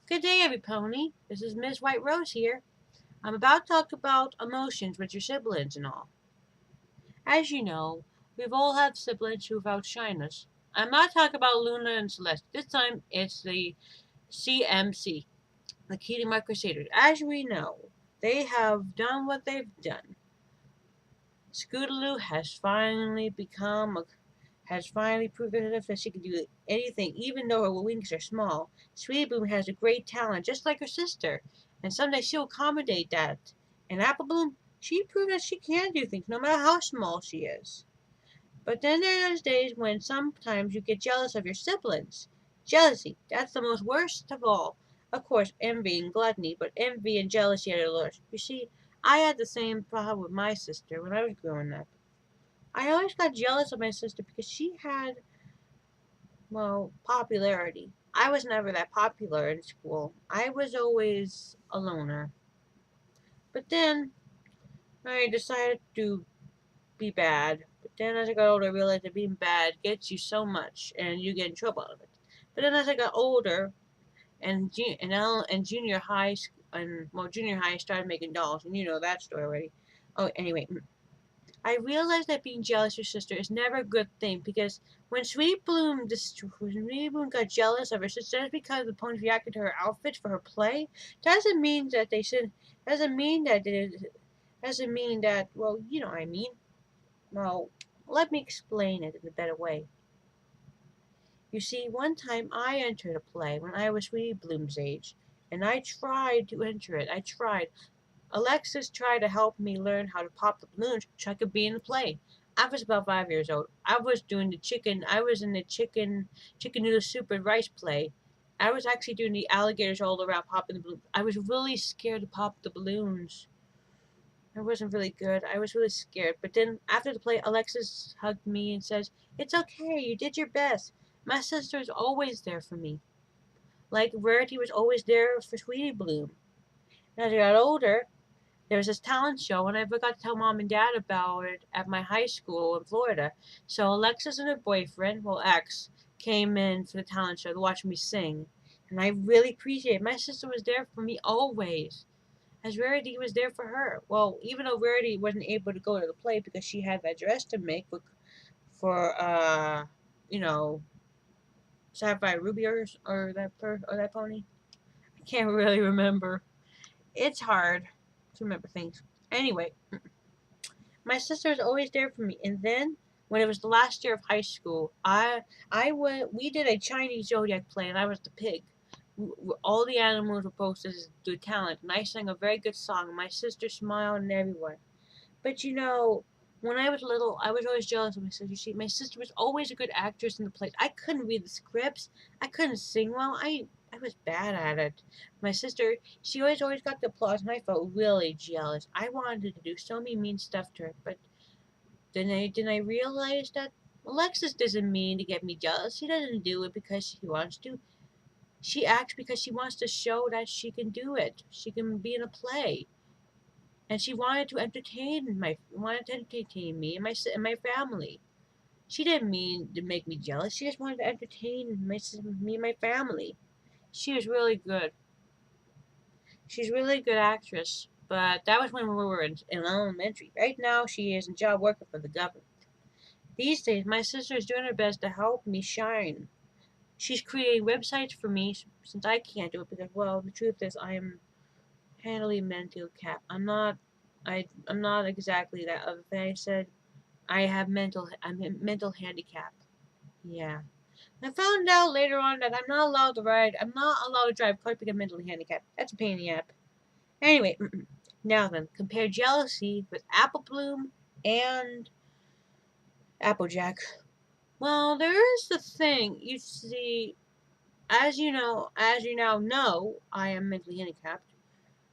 Good day, everypony. This is Miss White Rose here. I'm about to talk about emotions with your siblings and all. As you know, we've all had siblings who've outshined us. I'm not talking about Luna and Celeste. This time it's the CMC, the Cutie Mark Crusaders. As we know, they have done what they've done. Scootaloo has finally proven that she can do anything, even though her wings are small. Sweetie Bloom has a great talent, just like her sister, and someday she'll accommodate that. And Apple Bloom, she proved that she can do things, no matter how small she is. But then there are those days when sometimes you get jealous of your siblings. Jealousy, that's the most worst of all. Of course, envy and gluttony, but envy and jealousy are the worst. You see, I had the same problem with my sister when I was growing up. I always got jealous of my sister because she had, well, popularity. I was never that popular in school. I was always a loner. But then I decided to be bad. But then as I got older, I realized that being bad gets you so much and you get in trouble out of it. But then as I got older and junior high junior high, I started making dolls, and you know that story already. Oh, anyway, I realized that being jealous of your sister is never a good thing because when Sweet Bloom got jealous of her sister just because the ponies reacted to her outfit for her play, doesn't mean that they should. Doesn't mean that it doesn't mean that. Well, you know what I mean. Well, let me explain it in a better way. You see, one time I entered a play when I was Sweet Bloom's age, and I tried to enter it. I tried. Alexis tried to help me learn how to pop the balloons so I could be in the play. I was about 5 years old. I was doing the chicken. I was in the chicken noodle soup and rice play. I was actually doing the alligators all around popping the balloons. I was really scared to pop the balloons. I wasn't really good. I was really scared. But then after the play, Alexis hugged me and says, "It's okay. You did your best." My sister is always there for me. Like Rarity was always there for Sweetie Bloom. And as I got older, there was this talent show, and I forgot to tell mom and dad about it at my high school in Florida. So Alexis and her boyfriend, well, ex, came in for the talent show to watch me sing. And I really appreciate it. My sister was there for me always, as Rarity was there for her. Well, even though Rarity wasn't able to go to the play because she had that dress to make for you know, Sapphire Ruby or that pony. I can't really remember. It's hard to remember things. Anyway, my sister was always there for me. And then when it was the last year of high school, we did a Chinese zodiac play, and I was the pig. All the animals were posted as the talent, and I sang a very good song. My sister smiled and everyone. But you know, when I was little, I was always jealous of my sister. See, my sister was always a good actress in the plays. I couldn't read the scripts. I couldn't sing well. I was bad at it. My sister, she always got the applause, and I felt really jealous. I wanted to do so many mean stuff to her, but then I realized that Alexis doesn't mean to get me jealous. She doesn't do it because she wants to. She acts because she wants to show that she can do it. She can be in a play, and she wanted to entertain me and my family. She didn't mean to make me jealous. She just wanted to entertain me and my family. She was really good. She's a really good actress. But that was when we were in elementary. Right now, she is in job working for the government. These days, my sister is doing her best to help me shine. She's creating websites for me since I can't do it because, well, the truth is I'm handily mental cap. I'm not exactly that other thing I said. I'm a mental handicap. Yeah. I found out later on that I'm not allowed to drive cars because I'm mentally handicapped. That's a pain in the ass. Anyway, now then, compare jealousy with Apple Bloom and Applejack. Well, there is the thing. You see, as you now know, I am mentally handicapped.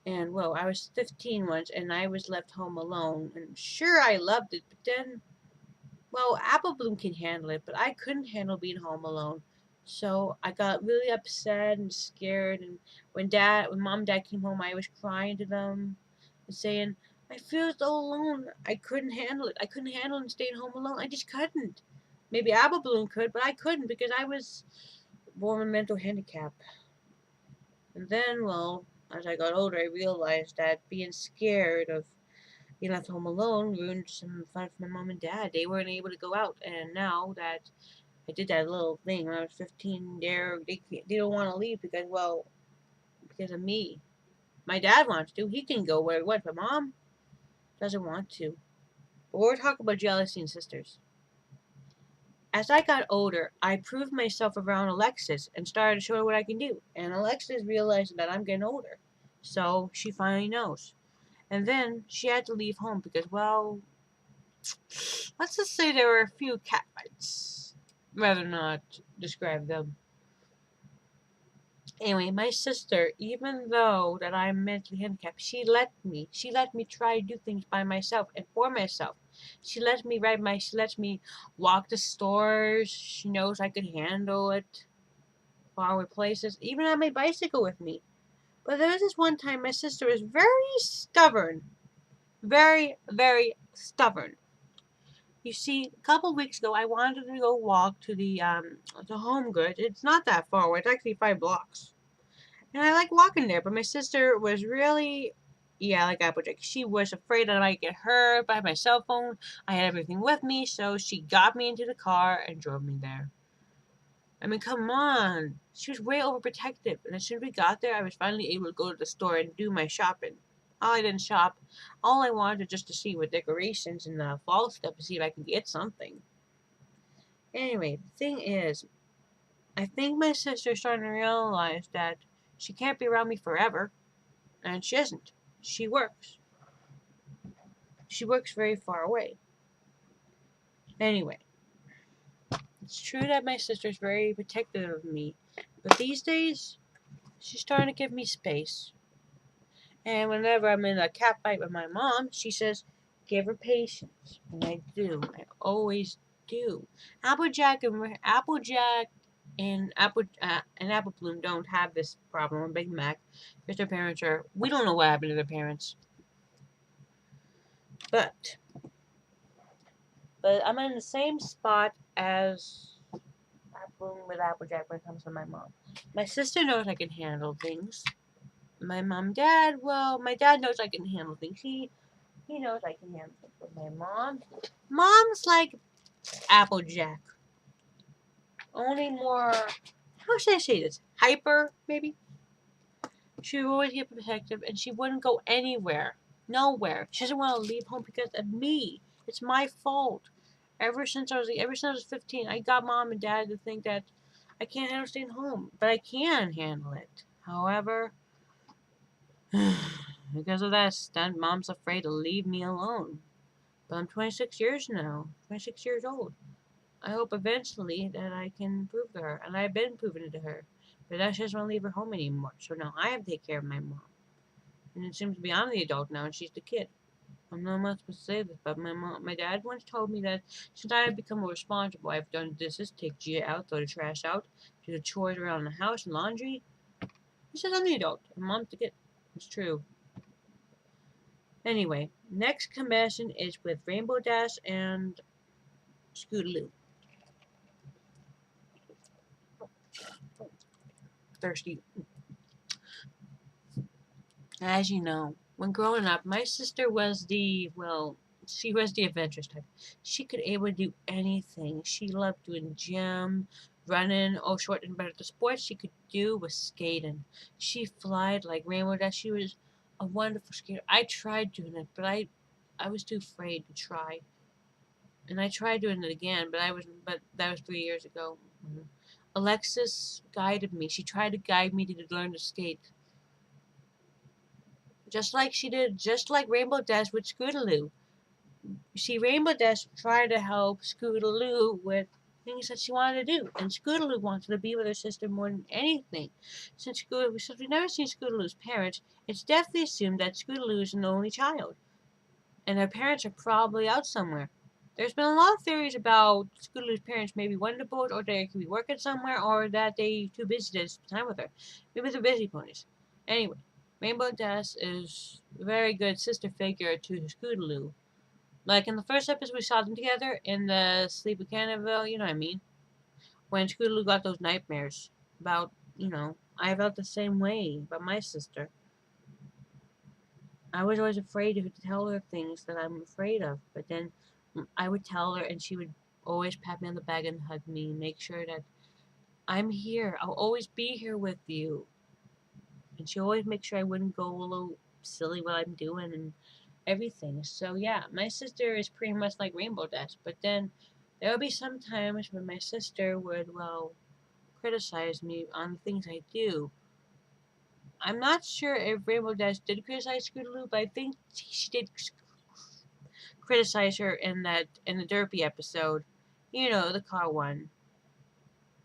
And well, I was 15 once, and I was left home alone. And sure, I loved it, but then, well, Apple Bloom can handle it, but I couldn't handle being home alone. So I got really upset and scared. And when mom and dad came home, I was crying to them and saying, "I feel so alone. I couldn't handle it. I couldn't handle staying home alone. I just couldn't. Maybe Apple Bloom could, but I couldn't because I was born with mental handicap." And then, well, as I got older, I realized that being scared of being left home alone ruined some fun for my mom and dad. They weren't able to go out, and now that I did that little thing when I was 15, they don't want to leave because, well, because of me. My dad wants to. He can go where he wants, but mom doesn't want to. But we're talking about jealousy and sisters. As I got older, I proved myself around Alexis and started to show her what I can do. And Alexis realized that I'm getting older. So she finally knows. And then she had to leave home because, well, let's just say there were a few cat fights. Rather not describe them. Anyway, my sister, even though that I'm mentally handicapped, she let me try to do things by myself and for myself. She lets me walk to stores. She knows I could handle it, far away places, even on my bicycle with me. But there was this one time my sister was very stubborn. Very, very stubborn. You see, a couple weeks ago, I wanted to go walk to the Home Goods. It's not that far away. It's actually 5 blocks. And I like walking there, but my sister was really, yeah, like Applejack. She was afraid that I might get hurt by my cell phone. I had everything with me, so she got me into the car and drove me there. I mean, come on. She was way overprotective. And as soon as we got there, I was finally able to go to the store and do my shopping. I didn't shop. All I wanted was just to see what decorations and the fall stuff to see if I could get something. Anyway, the thing is, I think my sister's starting to realize that she can't be around me forever. And she isn't. She works. She works very far away. Anyway, it's true that my sister's very protective of me, but these days, she's starting to give me space. And whenever I'm in a cat fight with my mom, she says, give her patience. And I do. I always do. Applejack and Apple Bloom don't have this problem with Big Mac because their parents are. We don't know what happened to their parents, but I'm in the same spot as Apple with Applejack when it comes to my mom. My sister knows I can handle things. My mom, dad, well, my dad knows I can handle things. He knows I can handle things. But my mom's like Applejack. Only more, how should I say this? Hyper, maybe? She would always get protective and she wouldn't go anywhere. Nowhere. She doesn't want to leave home because of me. It's my fault. Ever since I was 15, I got mom and dad to think that I can't handle staying home, but I can handle it. However, because of that stunt, mom's afraid to leave me alone. But I'm 26 years now, 26 years old. I hope eventually that I can prove to her, and I've been proving it to her. But now she doesn't want to leave her home anymore, so now I have to take care of my mom. And it seems to be I'm the adult now, and she's the kid. I'm not much supposed to say this, but my dad once told me that since I have become more responsible, I've done dishes, take Gia out, throw the trash out, do the chores around the house and laundry. He says I'm the adult, and mom's the kid. It's true. Anyway, next combination is with Rainbow Dash and Scootaloo. Thirsty. As you know, when growing up, my sister was she was the adventurous type. She could able to do anything. She loved doing gym, running, short and better. The sports she could do was skating. She flied like Rainbow Dash. She was a wonderful skater. I tried doing it, but I was too afraid to try. And I tried doing it again, but that was 3 years ago. Alexis guided me. She tried to guide me to learn to skate. Just like Rainbow Dash with Scootaloo. You see, Rainbow Dash tried to help Scootaloo with things that she wanted to do, and Scootaloo wanted to be with her sister more than anything. Since we've never seen Scootaloo's parents, it's definitely assumed that Scootaloo is an only child, and her parents are probably out somewhere. There's been a lot of theories about Scootaloo's parents maybe went abroad, or they could be working somewhere, or that they too busy to spend time with her. Maybe they're busy ponies. Anyway, Rainbow Dash is a very good sister figure to Scootaloo. Like in the first episode we saw them together in the Sleep of Cannonville, you know what I mean? When Scootaloo got those nightmares about, I felt the same way about my sister. I was always afraid to tell her things that I'm afraid of, but then I would tell her, and she would always pat me on the back and hug me, and make sure that I'm here. I'll always be here with you. And she always make sure I wouldn't go a little silly what I'm doing and everything. So yeah, my sister is pretty much like Rainbow Dash. But then there will be some times when my sister would, well, criticize me on the things I do. I'm not sure if Rainbow Dash did criticize Scootaloo, but I think she did criticize her in the Derpy episode. You know, the car one.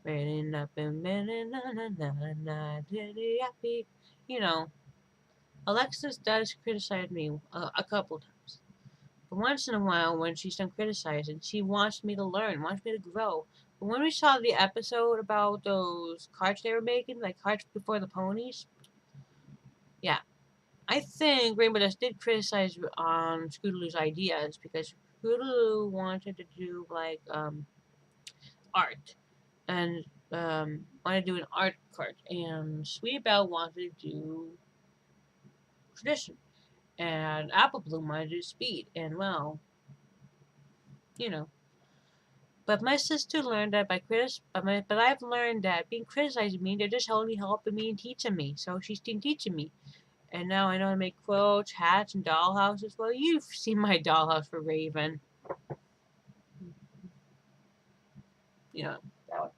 Running up and you know, Alexis does criticize me a couple times. But once in a while, when she's done criticizing, she wants me to learn, wants me to grow. But when we saw the episode about those carts they were making, like carts before the ponies, yeah, I think Rainbow Dash did criticize on Scootaloo's ideas because Scootaloo wanted to do like art and wanted to do an art cart, and Sweet Belle wanted to do tradition, and Apple Bloom wanted to do speed, and well, you know. But my sister learned that but I've learned that being criticizing me, they're just only helping me and teaching me. So she's been teaching me, and now I know how to make quilts, hats, and dollhouses. Well, you've seen my dollhouse for Raven, you know. That one.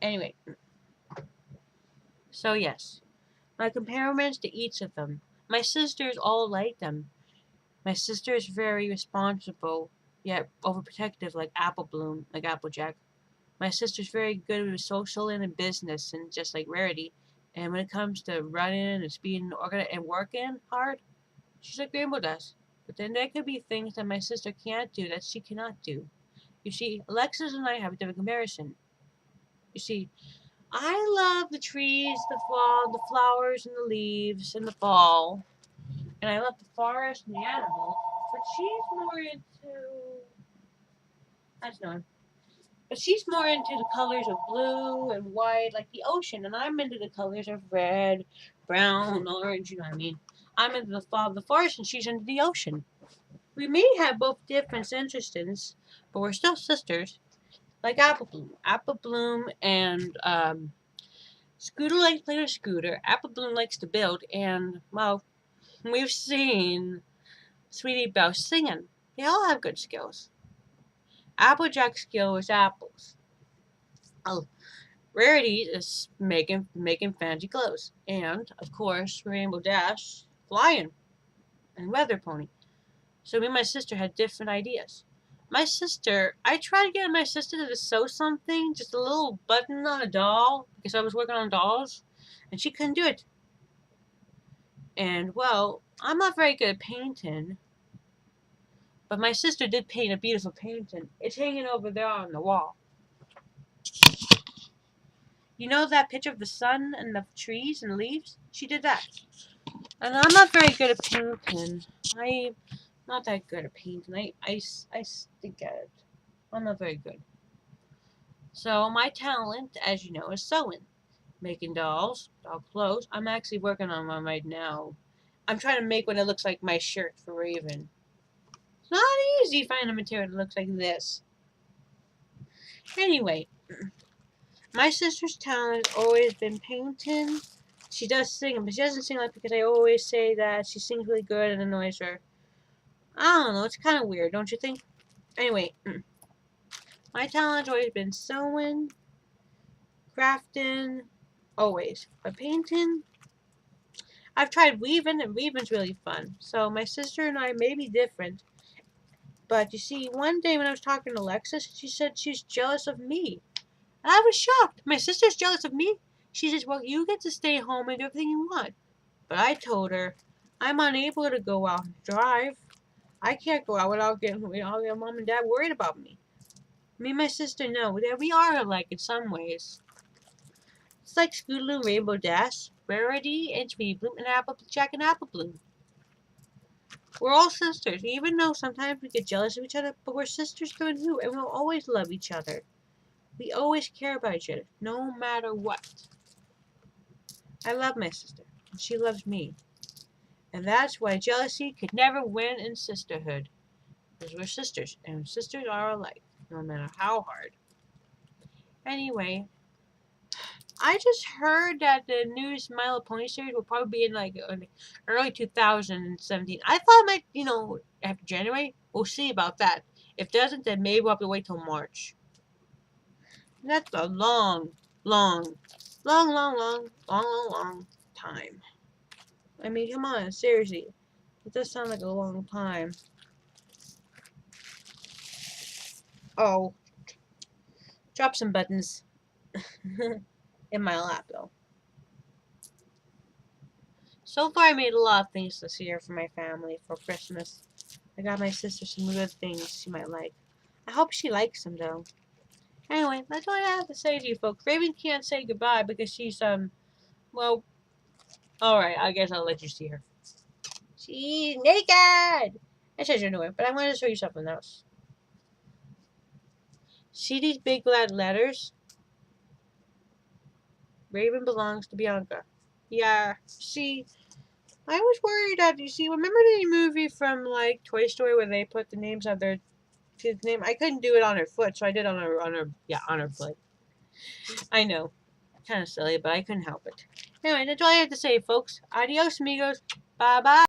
Anyway, so yes, my comparisons to each of them. My sisters all like them. My sister is very responsible, yet overprotective, like Apple Bloom, like Applejack. My sister's very good with social and in business, and just like Rarity. And when it comes to running and speeding and working hard, she's like Rainbow does. But then there could be things that my sister can't do that she cannot do. You see, Alexis and I have a different comparison. You see, I love the trees, the fall, the flowers and the leaves and the fall, and I love the forest and the animals. But she's more into, I don't know, but she's more into the colors of blue and white, like the ocean, and I'm into the colors of red, brown, orange. You know what I mean? I'm into the fall of the forest, and she's into the ocean. We may have both different interests, but we're still sisters. Like Apple Bloom. Apple Bloom and Scooter likes to play with Scooter. Apple Bloom likes to build, and well, we've seen Sweetie Belle singing. They all have good skills. Applejack's skill is apples. Oh, Rarity is making fancy clothes, and of course Rainbow Dash flying and Weather Pony. So me and my sister had different ideas. My sister, I tried to get my sister to sew something, just a little button on a doll, because I was working on dolls, and she couldn't do it. And well, I'm not very good at painting, but my sister did paint a beautiful painting. It's hanging over there on the wall. You know that picture of the sun and the trees and the leaves? She did that. And I'm not very good at painting. I'm not that good at painting. I stink at it. I'm not very good. So my talent, as you know, is sewing. Making dolls, doll clothes. I'm actually working on one right now. I'm trying to make one that looks like my shirt for Raven. It's not easy finding a material that looks like this. Anyway, my sister's talent has always been painting. She does sing, but she doesn't sing like because I always say that she sings really good and annoys her. I don't know, it's kind of weird, don't you think? Anyway, my talent's always been sewing, crafting, always. But painting, I've tried weaving, and weaving's really fun. So my sister and I may be different. But you see, one day when I was talking to Alexis, she said she's jealous of me. And I was shocked. My sister's jealous of me? She says, well, you get to stay home and do everything you want. But I told her, I'm unable to go out and drive. I can't go out without getting mom and dad worried about me. Me and my sister know that we are alike in some ways. It's like Scootaloo, Rainbow Dash, Rarity, and Sweet Bloom, and Applejack and Apple Bloom. We're all sisters, even though sometimes we get jealous of each other, but we're sisters through and through, and we'll always love each other. We always care about each other, no matter what. I love my sister, and she loves me. And that's why jealousy could never win in sisterhood. Because we're sisters, and sisters are alike, no matter how hard. Anyway, I just heard that the new My Little Pony series will probably be in like early 2017. I thought it might, after January. We'll see about that. If it doesn't, then maybe we'll have to wait till March. That's a long, long, long, long, long, long, long, long time. I mean, come on, seriously. It does sound like a long time. Oh, drop some buttons in my lap, though. So far, I made a lot of things this year for my family for Christmas. I got my sister some good things she might like. I hope she likes them, though. Anyway, that's all I have to say to you folks. Raven can't say goodbye because she's, well, alright, I guess I'll let you see her. She's naked! That says you're new, but I wanted to show you something else. See these big black letters? Raven belongs to Bianca. Yeah, see, I was worried that, remember the movie from, like, Toy Story where they put the names of their kids' name? I couldn't do it on her foot, so I did on her foot. I know. Kind of silly, but I couldn't help it. Anyway, that's all I have to say, folks. Adios, amigos. Bye-bye.